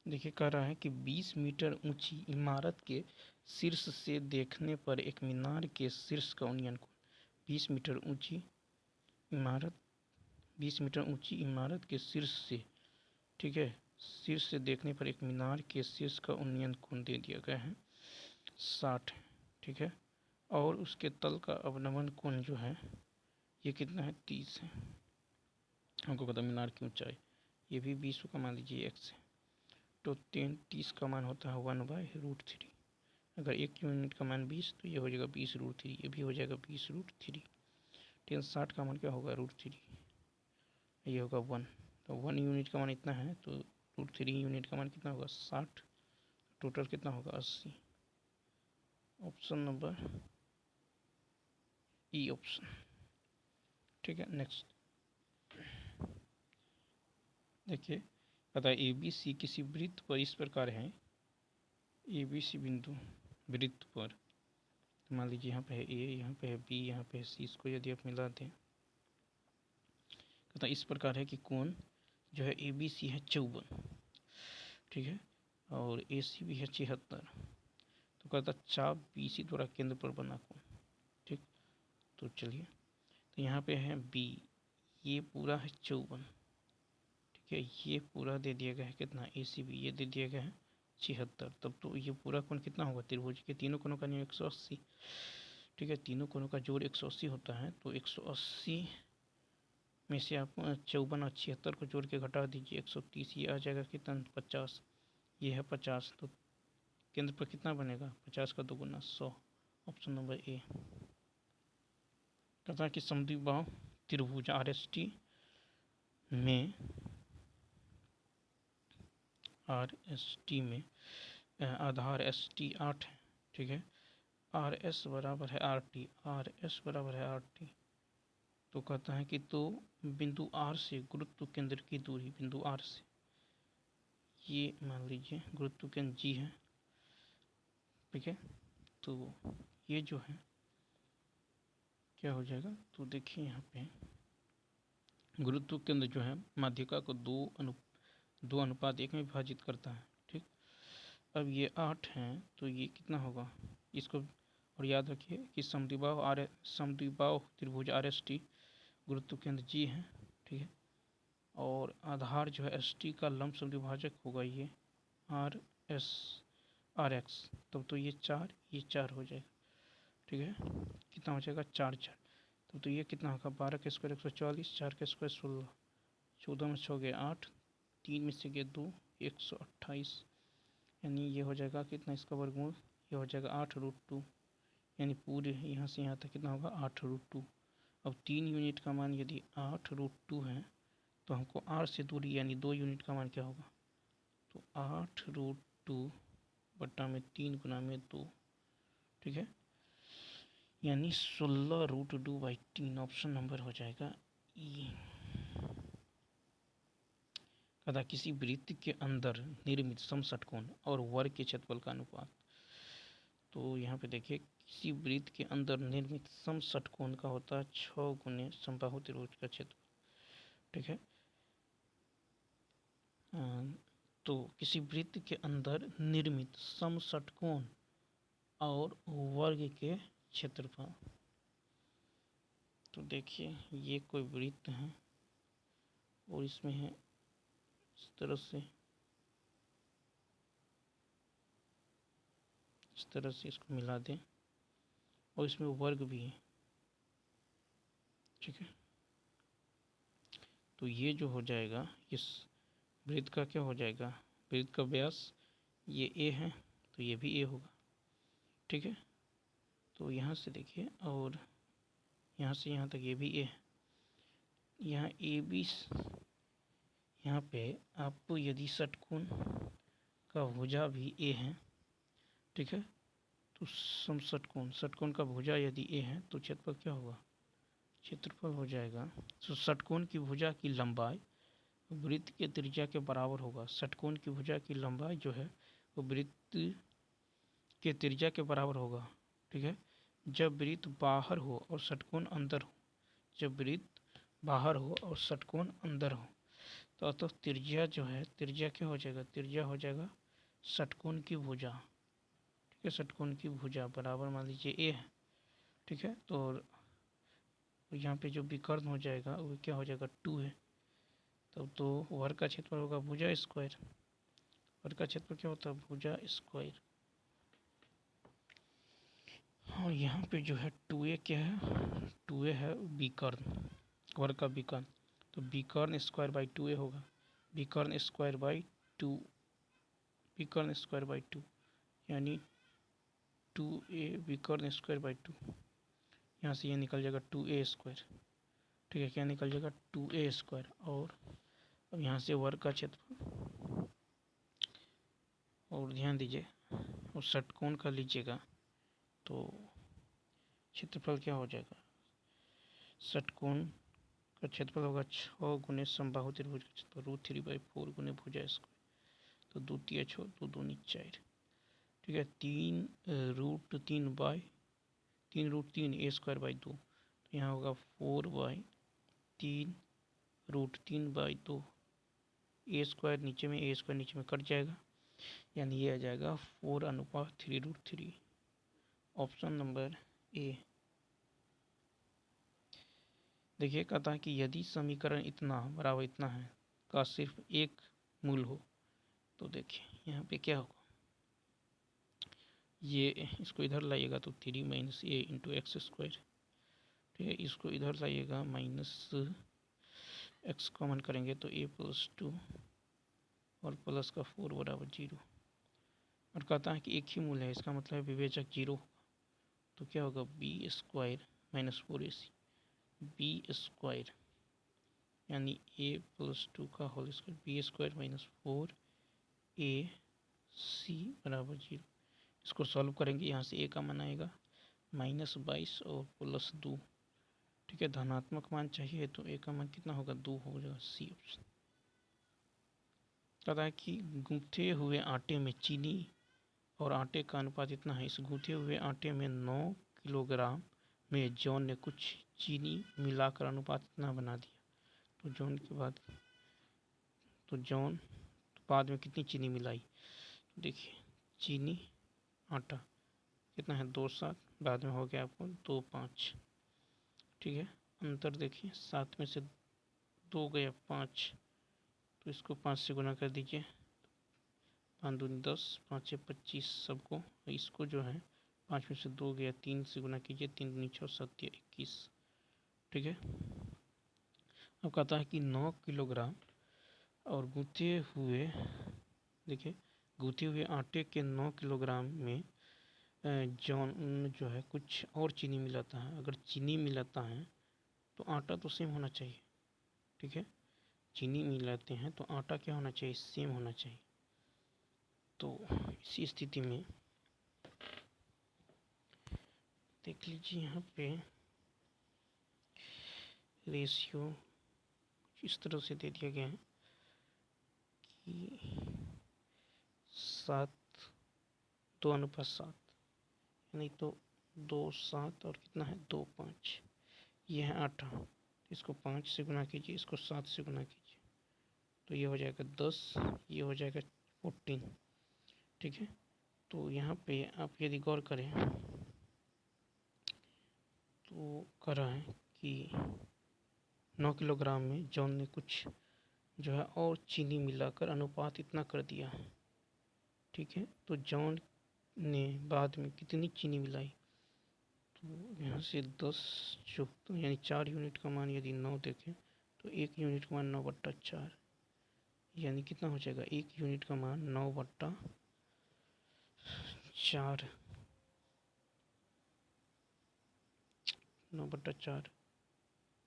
A: देखिए, कह रहा है कि 20 मीटर ऊंची इमारत के शीर्ष से देखने पर एक मीनार के शीर्ष का उन्नयन कोण। 20 मीटर ऊंची इमारत 20 मीटर ऊंची इमारत के शीर्ष से, ठीक है, शीर्ष से देखने पर एक मीनार के शीर्ष का उन्नयन कोण दे दिया गया है 60 है, ठीक है। और उसके तल का अवनमन कोण जो है ये कितना है, 30 है। हमको पता मीनार की ऊंचाई ये भी 20 का मान लीजिए x है, तो 30 का मान होता है 1/√3। अगर एक यूनिट का मान 20 तो ये हो जाएगा 20√3, ये भी हो जाएगा 20√3। 60 का मान क्या होगा, √3, ये होगा 1। तो 1 यूनिट का मान इतना है, तो √3 यूनिट का मान कितना होगा, 60। टोटल कितना होगा, 80। ऑप्शन नंबर ई ऑप्शन, ठीक है। नेक्स्ट देखिए, पता है ABC किसी वृत्त पर इस प्रकार है। ABC बिंदु वृत्त पर, मान लीजिए यहाँ पे है A, यहाँ पे है B, यहाँ पे है C, इसको यदि आप मिला दें, कहता इस प्रकार है कि कोण जो है ABC है 54, ठीक है, और AC भी है 76। तो कहता चाप BC द्वारा केंद्र पर बना कोण, ठीक। तो चलिए, तो यहाँ पे है B, ये पूरा है 54, ठीक है, ये पूरा दे दिया गया है कितना, ACB ये दे दिया गया है 76। तब तो ये पूरा कोण कितना होगा, त्रिभुज के तीनों कोणों का नियम 180, ठीक है, तीनों कोणों का जोड़ 180 होता है। तो 180 में से आप 54 और 76 को जोड़ के घटा दीजिए, 130, ये आ जाएगा कितना, 50, ये है 50। तो केंद्र पर कितना बनेगा, 50 का 2 गुना 100। Option number A. कहता है कि समद्विबाहु त्रिभुज RST में आधार ST 8 है, ठीक है, RS बराबर है RT, RS बराबर है RT। तो कहता है कि तो बिंदु R से गुरुत्व केंद्र की दूरी, बिंदु R से ये मान लीजिए गुरुत्व केंद्र G है, ठीक है। तो ये जो है क्या हो जाएगा, तो देखिए यहाँ पे गुरुत्व केंद्र जो है माध्यिका को 2:1 में विभाजित करता है, ठीक। अब ये 8 है, तो ये कितना होगा इसको, और याद रखिए कि समद्विबाहु त्रिभुज RST गुरुत्व केंद्र G है, ठीक है, और आधार जो है ST का लंब समद्विभाजक होगा ये RX। तब तो ये 4 हो जाएगा, ठीक है, कितना हो जाएगा, 4 तब तो ये कितना होगा, 12 के स्क्वायर 144, 4 के स्क्वायर 16, 14 में 6 गए 8, 3 में से गए 2, 128, यानी ये हो जाएगा कितना, इसका वर्गमूल ये हो जाएगा 8√2, यानी पूरे यहाँ से यहाँ तक कितना होगा, 8√2। अब 3 यूनिट का मान यदि 8√2 है, तो हमको R से दूरी यानी 2 यूनिट का मान क्या होगा, तो 8√2 बट्टा में 3 गुना में 2, ठीक है, यानी 16√2/3। ऑप्शन नंबर हो जाएगा ई। कदा किसी वृत्त के अंदर निर्मित समषटकोण और वर्ग के क्षेत्रफल का अनुपात। तो यहाँ पे देखिए, किसी वृत्त के अंदर निर्मित समषटकोण का होता है 6 गुने समबाहु त्रिभुज का क्षेत्रफल, ठीक है। तो किसी वृत्त के अंदर निर्मित समषटकोण और वर्ग के क्षेत्रफल। तो देखिए, ये कोई वृत्त है और इसमें है इस तरह से इसको मिला दें, और इसमें वर्ग भी है, ठीक है। तो ये जो हो जाएगा, इस वृत्त का क्या हो जाएगा, वृत्त का व्यास ये A है, तो ये भी A होगा, ठीक है। तो यहाँ से देखिए, और यहाँ से यहाँ तक ये भी A है, यहाँ AB, यहाँ पे आपको यदि षटकोण का भुजा भी A है, ठीक है, तो षटकोण का भुजा यदि A है तो क्षेत्रफल क्या होगा, क्षेत्रफल हो जाएगा, तो षटकोण की भुजा की लंबाई वृत्त के त्रिज्या के बराबर होगा। षटकोण की भुजा की लंबाई जो है वो वृत्त के त्रिज्या के बराबर होगा, ठीक है, जब वृत्त बाहर हो और षटकोण अंदर हो, जब वृत्त बाहर हो और षटकोण अंदर हो। तो अतः त्रिज्या जो है, त्रिज्या क्या हो जाएगा, त्रिज्या हो जाएगा षटकोण की भुजा। ठीक है, षटकोण की भुजा बराबर मान लीजिए ए है। ठीक है, तो यहाँ पे जो विकर्ण हो जाएगा वो क्या हो जाएगा, 2 है। तब तो वर्ग का क्षेत्रफल होगा भुजा स्क्वायर। वर्ग का क्षेत्रफल क्या होता है, भुजा स्क्वायर। और यहाँ पे जो है 2a क्या है, 2a है विकर्ण, वर्ग का विकर्ण। तो विकर्ण स्क्वायर बाई 2a होगा, विकर्ण स्क्वायर बाई 2, विकर्ण स्क्वायर बाई 2 यानी 2a विकर्ण स्क्वायर बाई 2। यहाँ से ये निकल जाएगा 2a स्क्वायर। ठीक है, क्या निकल जाएगा, 2a स्क्वायर। और अब यहाँ से वर्ग का क्षेत्रफल, और ध्यान दीजिए और षटकोण का लीजिएगा तो क्षेत्रफल क्या हो जाएगा, षटकोण का क्षेत्रफल होगा 6 गुने समबाहु त्रिभुज का क्षेत्रफल √3/4 गुने भुजा स्क्वायर। तो 2 × 6 2 दूनी 4। ठीक है, 3√3 a स्क्वायर बाई 2। तो यहाँ होगा 4/3 √3/2 a स्क्वायर, नीचे में a स्क्वायर नीचे में कट जाएगा, यानी ये आ जाएगा 4:3√3। Option number A. देखिए, कहता है कि यदि समीकरण इतना बराबर इतना है का सिर्फ एक मूल हो, तो देखिए यहाँ पे क्या होगा, ये इसको इधर लाइएगा तो 3 - a × x²। ठीक है, इसको इधर लाइएगा -x कॉमन करेंगे तो a + 2 और प्लस का 4 बराबर 0। और कहता है कि एक ही मूल है, इसका मतलब है विवेचक 0 होगा। तो क्या होगा, b² - 4ac, b² यानी a + 2 का होल स्क्वायर, b² - 4ac बराबर 0। इसको सॉल्व करेंगे, यहाँ से a का मान आएगा -22 और +2। ठीक है, धनात्मक मान चाहिए तो a का मान कितना होगा, 2 हो जाएगा, सी ऑप्शन। कहता है कि गूंथे हुए आटे में चीनी और आटे का अनुपात इतना है। इस गूंथे हुए आटे में 9 किलोग्राम में जॉन ने कुछ चीनी मिलाकर अनुपात इतना बना दिया। तो जॉन के बाद, तो जॉन बाद में कितनी चीनी मिलाई, देखिए चीनी आटा कितना है, 2 7, बाद में हो गया आपको 2 5। ठीक है, अंतर देखिए, 7 में से 2 गया 5, तो इसको 5 से गुना कर दीजिए, 5 दूनी 10, 5 × 25 सबको। इसको जो है 5 में से 2 गया, 3 से गुना कीजिए, 3 दूनी 6 7 21। ठीक है, अब कहता है कि 9 किलोग्राम और गूंथे हुए, देखिए गूंथे हुए आटे के 9 किलोग्राम में जॉन जो है कुछ और चीनी मिलाता है। अगर चीनी मिलाता है तो आटा तो सेम होना चाहिए। ठीक है, चीनी मिलाते हैं तो आटा क्या होना चाहिए, सेम होना चाहिए। तो इसी स्थिति में देख लीजिए, यहाँ पे रेशियो इस तरह से दे दिया गया है कि 7:2:7, नहीं तो 2 7 और कितना है 2 5। ये है आटा, इसको 5 से गुना कीजिए, इसको 7 से गुना कीजिए, तो ये हो जाएगा 10, ये हो जाएगा 14। ठीक है, तो यहाँ पे आप यदि गौर करें तो कह रहा है कि 9 किलोग्राम में जॉन ने कुछ जो है और चीनी मिलाकर अनुपात इतना कर दिया है। ठीक है, तो जॉन ने बाद में कितनी चीनी मिलाई, तो यहाँ से 10 जो, तो यानी 4 यूनिट का मान यदि 9 देखें तो 1 यूनिट का मान 9/4, यानी कितना हो जाएगा, 1 यूनिट का मान 9/4।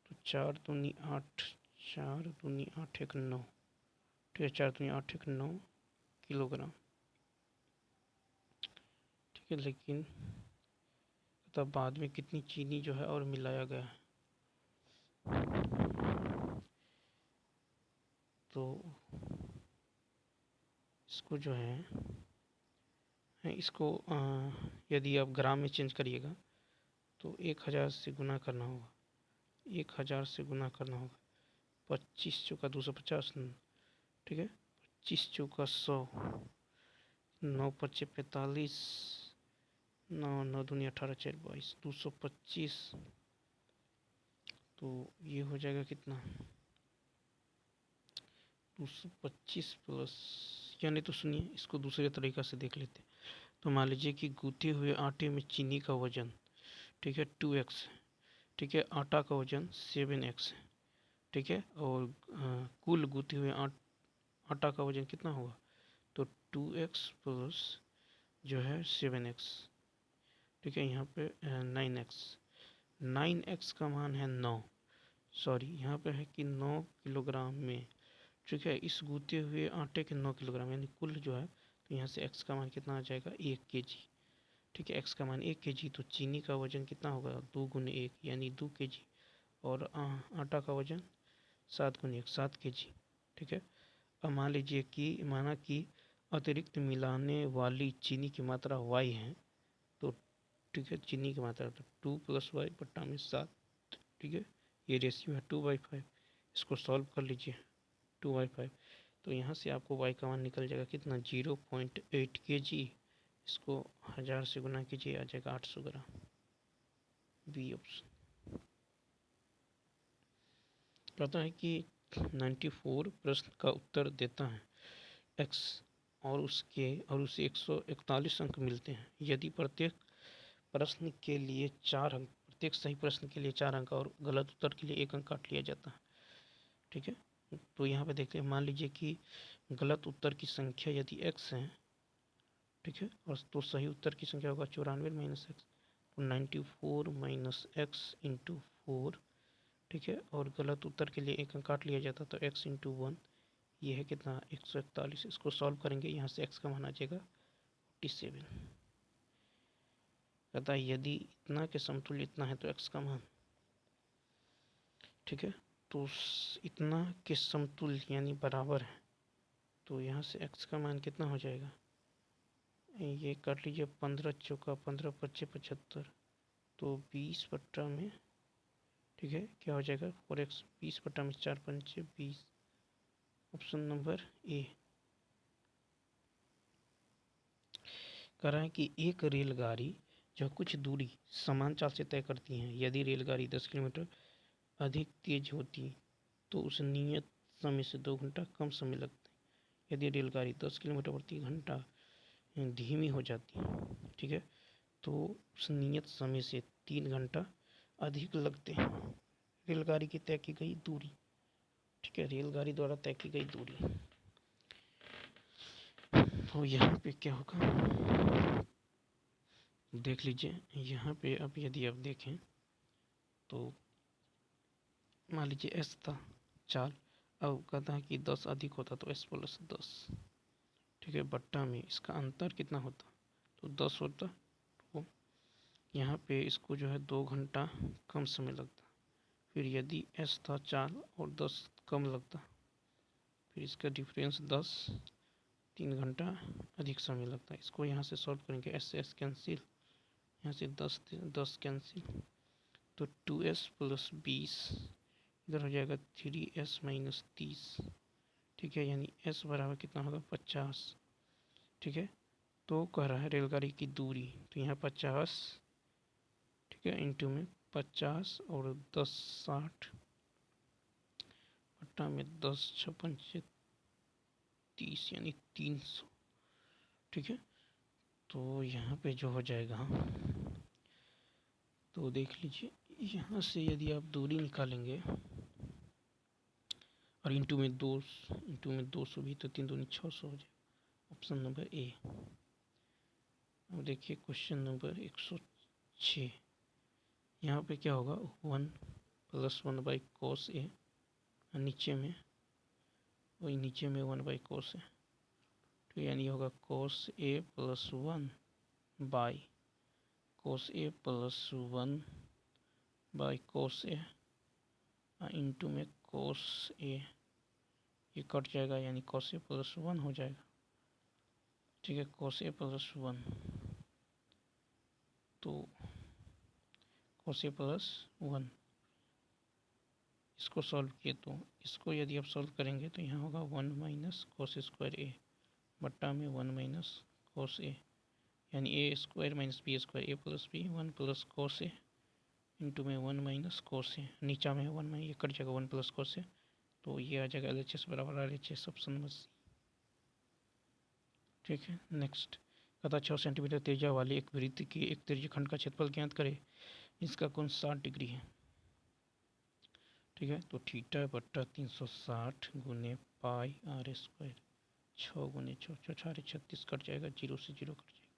A: तो 4 दूनी 8, 4 दूनी 8 1 9। ठीक है, 4 दूनी 8 1 9 किलोग्राम। ठीक है, लेकिन तब बाद में कितनी चीनी जो है और मिलाया गया है, तो इसको जो है इसको यदि आप ग्राम में चेंज करिएगा तो 1000 से गुना करना होगा, 1000 से गुना करना होगा। 25 चौका 250, ठीक है। 25 चौका 100, 9 पच्चे 45, 9 9 दूनी 18 4 22, 225। तो ये हो जाएगा कितना, 225 प्लस, यानी तो सुनिए इसको दूसरे तरीका से देख लेते हैं। तो मान लीजिए कि गूथे हुए आटे में चीनी का वजन, ठीक है, 2x, ठीक है, आटा का वजन 7x है, ठीक है, और कुल गूथे हुए आटा का वजन कितना होगा, तो 2x प्लस जो है 7x, ठीक है, यहाँ पे 9x, 9x का मान है 9, सॉरी यहाँ पे है कि 9 किलोग्राम में, ठीक है, इस गूथे हुए आटे के 9 किलोग्राम, यानी कुल जो है, तो यहाँ से x का मान कितना आ जाएगा 1 kg, ठीक है, x का मान 1 kg, तो चीनी का वजन कितना होगा 2 गुने 1 यानी 2 kg, और आटा का वजन 7 गुने 1 7 kg, ठीक है। अब मान लीजिए कि माना कि अतिरिक्त मिलाने वाली चीनी की मात्रा y है, तो ठीक है, चीनी की मात्रा तो 2 प्लस वाई बट्टा में 7, ठीक है, ये रेशियो है 2/5, इसको सॉल्व कर लीजिए 2/5, तो यहाँ से आपको y का मान निकल जाएगा कितना 0.8 kg, इसको 1000 से गुना कीजिए, आ जाएगा 800 ग्राम, बी ऑप्शन। कहता है कि 94 प्रश्न का उत्तर देता है x, और उसे 141 अंक मिलते हैं यदि प्रत्येक प्रश्न के लिए 4 अंक, प्रत्येक सही प्रश्न के लिए 4 अंक और गलत उत्तर के लिए 1 अंक काट लिया जाता है, ठीक है। तो यहाँ पे देखते हैं, मान लीजिए कि गलत उत्तर की संख्या यदि x है, ठीक है, और तो सही उत्तर की संख्या होगा 94 माइनस एक्स, तो 94 माइनस एक्स इंटू 4, ठीक है, और गलत उत्तर के लिए 1 अंक काट लिया जाता, तो x इंटू 1, ये है कितना 141, इसको सॉल्व करेंगे, यहाँ से x का मान आ जाएगा 47। कहता है यदि इतना के समतुल्य इतना है तो x का मान, ठीक है, तो इतना के समतुल्य यानी बराबर है, तो यहाँ से x का मान कितना हो जाएगा, ये काट लीजिए, 15 चौका 15 पच्चे 75, तो 20 बट्टा में, ठीक है, क्या हो जाएगा 4x, 20 बट्टा में 4 पंचे 20, ऑप्शन नंबर ए। कह रहा है कि एक रेलगाड़ी जो कुछ दूरी समान चाल से तय करती है, यदि रेलगाड़ी 10 किलोमीटर अधिक तेज होती तो उस नियत समय से 2 घंटा कम समय लगता है, यदि रेलगाड़ी 10 किलोमीटर प्रति घंटा धीमी हो जाती, ठीक है, तो उस नियत समय से 3 घंटा अधिक लगते हैं रेलगाड़ी की तय की गई दूरी, ठीक है, रेलगाड़ी द्वारा तय की गई दूरी। तो यहाँ पे क्या होगा देख लीजिए, यहाँ पे अब यदि आप देखें तो मान लीजिए एस था चाल, अब कहता है कि 10 अधिक होता तो एस प्लस 10, ठीक है, बट्टा में इसका अंतर कितना होता, तो 10 होता, तो यहाँ पे इसको जो है 2 घंटा कम समय लगता, फिर यदि एस था चाल और 10 कम लगता, फिर इसका डिफरेंस 10, 3 घंटा अधिक समय लगता है, इसको यहाँ से सॉल्व करेंगे, एस से एस कैंसिल, यहाँ से 10 कैंसिल, तो 2s प्लस 20, इधर हो जाएगा 3s माइनस 30, ठीक है, यानी s बराबर कितना होगा 50, ठीक है। तो कह रहा है रेलगाड़ी की दूरी, तो यहाँ 50, ठीक है, इंटू में 50 और 10 60, बट्टा में 10 56 30 यानी 300, ठीक है। तो यहाँ पे जो हो जाएगा, तो देख लीजिए यहाँ से यदि आप दूरी निकालेंगे और इंटू में 200 भी, तो 3 दूनी 600 हो जाएगा, ऑप्शन नंबर ए। अब देखिए क्वेश्चन नंबर 106, यहाँ पे क्या होगा 1 प्लस 1 बाई कोस ए, नीचे में वही नीचे में 1 बाई कोस है, तो यानी होगा cos A plus 1 by cos A plus 1 by cos A, into में कोस ए, ये कट जाएगा यानी कोस ए प्लस 1 हो जाएगा, ठीक है, कोस ए प्लस 1, तो कोस ए प्लस 1, इसको सॉल्व किए तो इसको यदि आप सॉल्व करेंगे तो यहाँ होगा 1 माइनस कोस स्क्वायर ए बट्टा में 1 माइनस कोस ए, यानी ए square minus B square A plus B 1 plus cos A into में 1 माइनस कोस ए, नीचा में 1 माइनस ये कट जाएगा 1 प्लस कोस ए, तो ये आ जाएगा LHS बराबर RHS, ऑप्शन नंबर सी। ठीक है, नेक्स्ट कहता 6 सेंटीमीटर त्रिज्या वाली एक वृत्त की एक त्रिज्यखंड का क्षेत्रफल ज्ञात करे जिसका कोण 60 डिग्री है। ठीक है, तो थीटा बट्टा 360 गुने पाई आर स्क्वायर, 6 गुने 6 6 36 कट जाएगा, 0 से 0 कट जाएगा।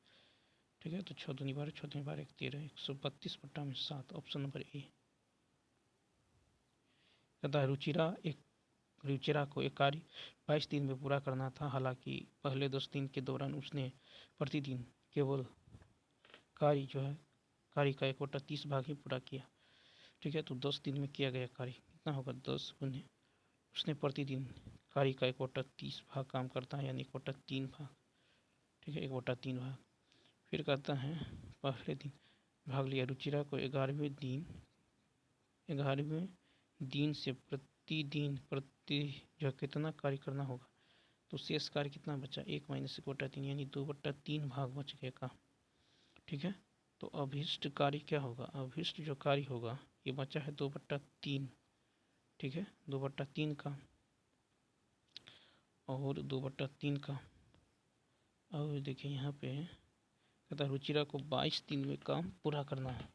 A: ठीक है, तो 6 दूनी 12 6 दूनी 12 13 132 बट्टा में 7, ऑप्शन नंबर ए। कहता है रुचिरा को एक कार्य 22 दिन में पूरा करना था, हालांकि पहले 10 दिन के दौरान उसने प्रतिदिन केवल कार्य का 1/30 भाग ही पूरा किया। ठीक है, तो 10 दिन में किया गया कार्य कितना होगा, 10 गुने उसने प्रतिदिन कार्य का 1/30 भाग काम करता है, यानी 1/3 भाग। ठीक है, 1/3 भाग। फिर कहता है पहले दिन भाग लिया, रुचिरा को 11वें दिन से प्रतिदिन जो कितना कार्य करना होगा, तो शेष कार्य कितना बचा, 1 माइनस 1/3 यानी 2/3 भाग बच गया का। ठीक है, तो अभिष्ट कार्य क्या होगा, अभिष्ट जो कार्य होगा ये बचा है 2/3। ठीक है, 2/3 का और 2/3 का। और देखिए यहाँ पे कहता रुचिरा को 22 दिन में काम पूरा करना है,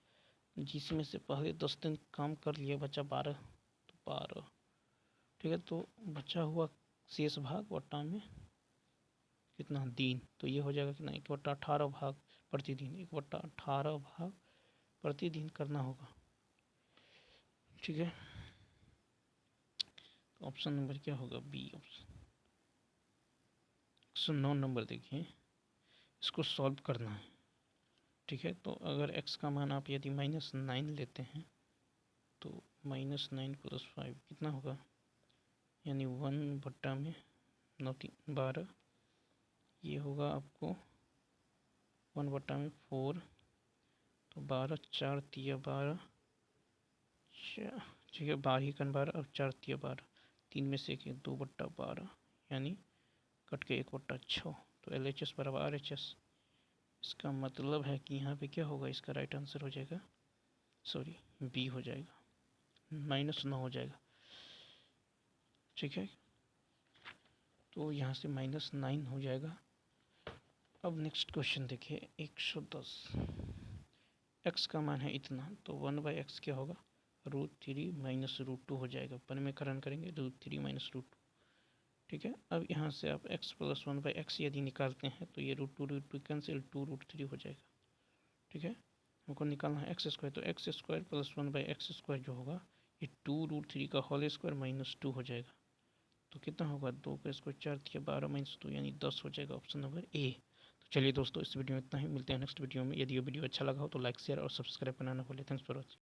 A: जिसमें से पहले 10 दिन काम कर लिया, बचा 12, तो 12। ठीक है, तो बचा हुआ शेष भाग बट्टा में कितना दिन, तो ये हो जाएगा कितना 1/18 भाग प्रतिदिन, 1/18 भाग प्रतिदिन करना होगा। ठीक है, तो ऑप्शन नंबर क्या होगा, बी ऑप्शन। 109 नंबर देखिए, इसको सॉल्व करना है। ठीक है, तो अगर x का मान आप यदि -9 लेते हैं तो -9 + 5 कितना होगा, यानी 1 बट्टा में 9 3 12, ये होगा आपको 1 बट्टा में 4, तो 12 4 तिया 12, ठीक है 12 ही कन 12 और 4 तिया 12, 3 में से 1 2/12, यानी कट के 1/6, तो LHS बराबर RHS। इसका मतलब है कि यहाँ पे क्या होगा, इसका राइट आंसर हो जाएगा, सॉरी बी हो जाएगा, -9 हो जाएगा। ठीक है, तो यहाँ से -9 हो जाएगा। अब नेक्स्ट क्वेश्चन देखिए 110, x का मान है इतना, तो 1/x क्या होगा, √3 माइनस √2 हो जाएगा, वन में करण करेंगे √3 माइनस √2। ठीक है, अब यहाँ से आप x + 1/x यदि निकालते हैं तो ये √2 कैंसिल, 2√3 हो जाएगा। ठीक है, हमको निकालना है x², तो x² + 1/x² जो होगा ये 2√3 का होल स्क्वायर -2 हो जाएगा, तो कितना होगा, 2 का स्क्वायर 4 तिया 12 -2 यानी 10 हो जाएगा, ऑप्शन नंबर ए। तो चलिए दोस्तों, इस वीडियो में इतना ही, मिलते हैं नेक्स्ट वीडियो में। यदि ये वीडियो अच्छा लगा हो तो लाइक शेयर और सब्सक्राइब करना ना भूलें। Thanks for watching.